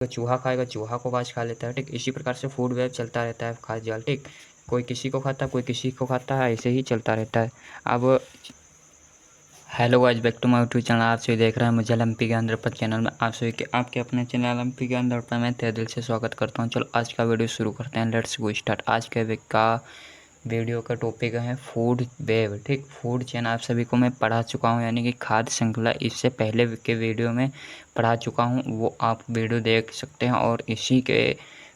चूहा खाएगा, चूहा को बाज खा लेता है, ठीक। इसी प्रकार से फूड वेब चलता रहता है, खाद्य जाल, ठीक। कोई किसी को खाता है, कोई किसी को खाता है, ऐसे ही चलता रहता है। अब hello guys, back to my YouTube channel. आप सभी देख रहे हैं मुझे ओलंपिक ज्ञान दर्पण चैनल में। आप सभी के आपके अपने चैनल ओलंपिक ज्ञान दर्पण में तहे दिल से स्वागत करता हूं। चलो आज का वीडियो शुरू करते हैं, लेट्स गो स्टार्ट। आज के वीडियो का टॉपिक है फूड वेब, ठीक। फूड चेन आप सभी को मैं पढ़ा चुका हूं, यानी कि खाद्य श्रृंखला इससे पहले के वीडियो में पढ़ा चुका हूं, वो आप वीडियो देख सकते हैं और इसी के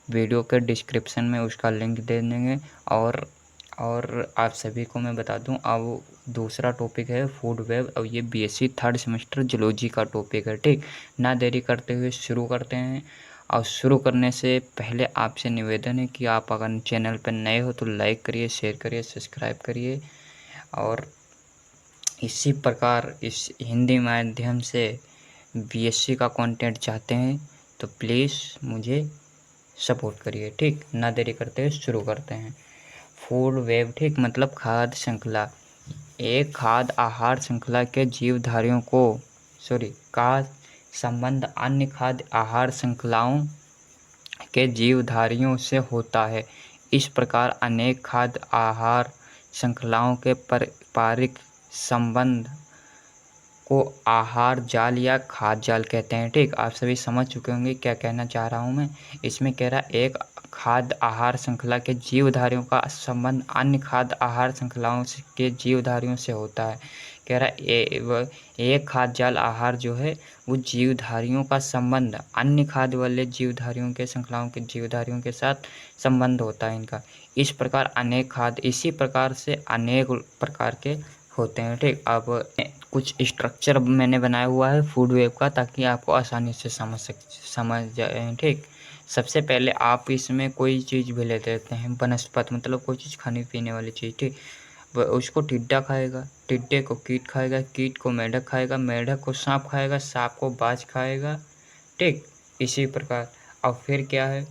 वीडियो के डिस्क्रिप्शन में उसका लिंक दे देंगे। और आप सभी को मैं बता दूं, अब दूसरा टॉपिक है फूड वेब। अब ये बीएससी थर्ड सेमेस्टर जूलॉजी का टॉपिक है, ठीक। ना देरी करते हुए शुरू करते हैं। और शुरू करने से पहले आपसे निवेदन है कि आप अगर चैनल पर नए हो तो लाइक करिए, शेयर करिए, सब्सक्राइब करिए। और इसी प्रकार इस हिंदी माध्यम से बीएससी का कंटेंट चाहते हैं तो प्लीज़ मुझे सपोर्ट करिए, ठीक। ना देरी करते हुए शुरू करते हैं। फूड वेब, ठीक, मतलब खाद्य श्रृंखला। एक खाद्य आहार श्रृंखला के जीवधारियों का संबंध अन्य खाद्य आहार श्रृंखलाओं के जीवधारियों से होता है। इस प्रकार अनेक खाद्य आहार श्रृंखलाओं के पारस्परिक संबंध को आहार जाल या खाद्य जाल कहते हैं, ठीक। आप सभी समझ चुके होंगे क्या कहना चाह रहा हूँ मैं। इसमें कह रहा है एक खाद्य आहार श्रृंखला के जीवधारियों का संबंध अन्य खाद्य आहार श्रृंखलाओं के जीवधारियों से होता है। कह रहा है एक खाद्य जाल आहार जो है वो जीवधारियों का संबंध अन्य खाद्य वाले जीवधारियों के श्रृंखलाओं के जीवधारियों के साथ संबंध होता है इनका। इस प्रकार अनेक खाद्य इसी प्रकार से अनेक प्रकार के होते हैं, ठीक। अब कुछ स्ट्रक्चर मैंने बनाया हुआ है फूड वेब का, ताकि आपको आसानी से समझ जाए, ठीक। सबसे पहले आप इसमें कोई चीज़ भी ले लेते हैं, वनस्पति, मतलब कोई चीज़ खाने पीने वाली चीज़, ठीक। उसको टिड्डा खाएगा, टिड्डे को कीट खाएगा, कीट को मेढक खाएगा, मेढक को सांप खाएगा, सांप को बाज खाएगा, ठीक। इसी प्रकार अब फिर क्या है,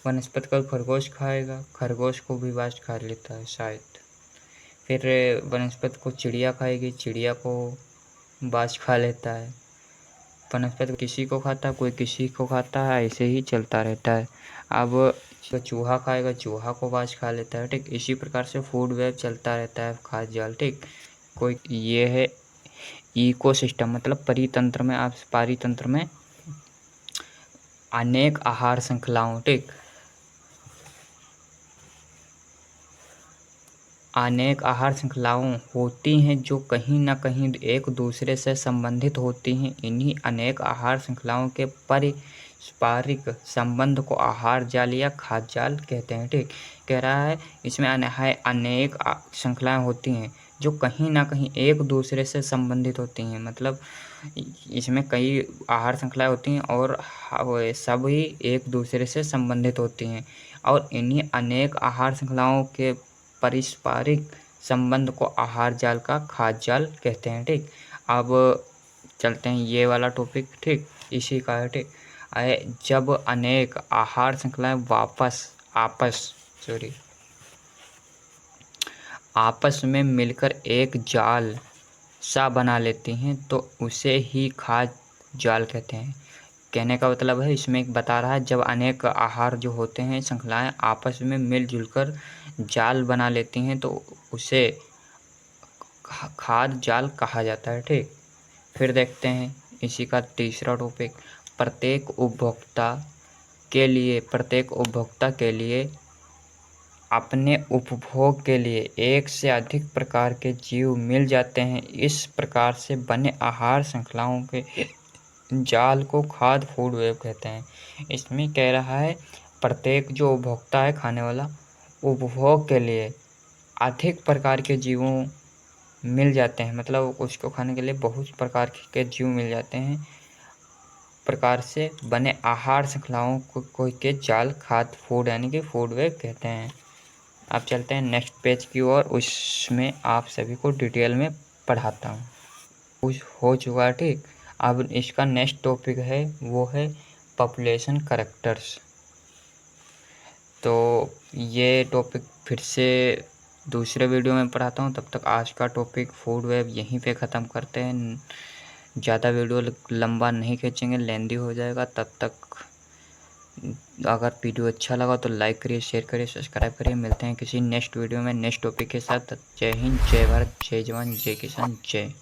वनस्पति को खरगोश खाएगा, खरगोश को भी बाज खा लेता है शायद। फिर वनस्पति को चिड़िया खाएगी, चिड़िया को बाज खा लेता है। वनस्पति किसी को खाता है, कोई किसी को खाता है, ऐसे ही चलता रहता है। अब चूहा खाएगा, चूहा को बाज खा लेता है, ठीक। इसी प्रकार से फूड वेब चलता रहता है, खाद्य जाल, ठीक। कोई ये है इकोसिस्टम, मतलब परितंत्र में पारितंत्र में अनेक आहार श्रृंखलाओं, ठीक। अनेक आहार श्रृंखलाओं होती हैं जो कहीं न कहीं एक दूसरे से संबंधित होती हैं। इन्हीं अनेक आहार श्रृंखलाओं के पारस्परिक संबंध को आहार जाल या खाद्य जाल कहते हैं, ठीक। कह रहा है इसमें अनेक श्रृंखलाएं होती हैं जो कहीं न कहीं एक दूसरे से संबंधित होती हैं। मतलब इसमें कई आहार श्रृंखलाएं होती हैं और सभी एक दूसरे से संबंधित होती हैं। और इन्हीं अनेक आहार श्रृंखलाओं के पारस्परिक संबंध को आहार जाल का खाद्य जाल कहते हैं, ठीक। अब चलते हैं ये वाला टॉपिक, ठीक, इसी का है, ठीक। जब अनेक आहार श्रृंखलाएं आपस में मिलकर एक जाल सा बना लेती हैं तो उसे ही खाद्य जाल कहते हैं। कहने का मतलब है, इसमें एक बता रहा है जब अनेक आहार जो होते हैं श्रृंखलाएं आपस में मिलजुल कर जाल बना लेती हैं तो उसे खाद्य जाल कहा जाता है, ठीक। फिर देखते हैं इसी का तीसरा टॉपिक, प्रत्येक उपभोक्ता के लिए अपने उपभोग के लिए एक से अधिक प्रकार के जीव मिल जाते हैं। इस प्रकार से बने आहार श्रृंखलाओं के जाल को खाद्य फूड वेब कहते हैं। इसमें कह रहा है प्रत्येक जो उपभोक्ता है, खाने वाला, उपभोग के लिए अधिक प्रकार के जीवों मिल जाते हैं, मतलब उसको खाने के लिए बहुत प्रकार के जीव मिल जाते हैं। प्रकार से बने आहार श्रृंखलाओं को के जाल खाद्य फूड यानी कि फूड वेब कहते हैं। अब चलते हैं नेक्स्ट पेज की ओर, उसमें आप सभी को डिटेल में पढ़ाता हूँ। कुछ हो चुका है, ठीक। अब इसका नेक्स्ट टॉपिक है वो है पॉपुलेशन करैक्टर्स। तो ये टॉपिक फिर से दूसरे वीडियो में पढ़ाता हूँ। तब तक आज का टॉपिक फूड वेब यहीं पे ख़त्म करते हैं। ज़्यादा वीडियो लंबा नहीं खींचेंगे, लेंदी हो जाएगा। तब तक अगर वीडियो अच्छा लगा तो लाइक करिए, शेयर करिए, सब्सक्राइब करिए। मिलते हैं किसी नेक्स्ट वीडियो में नेक्स्ट टॉपिक के साथ। जय हिंद, जय भारत, जय जवान, जय किसान, जय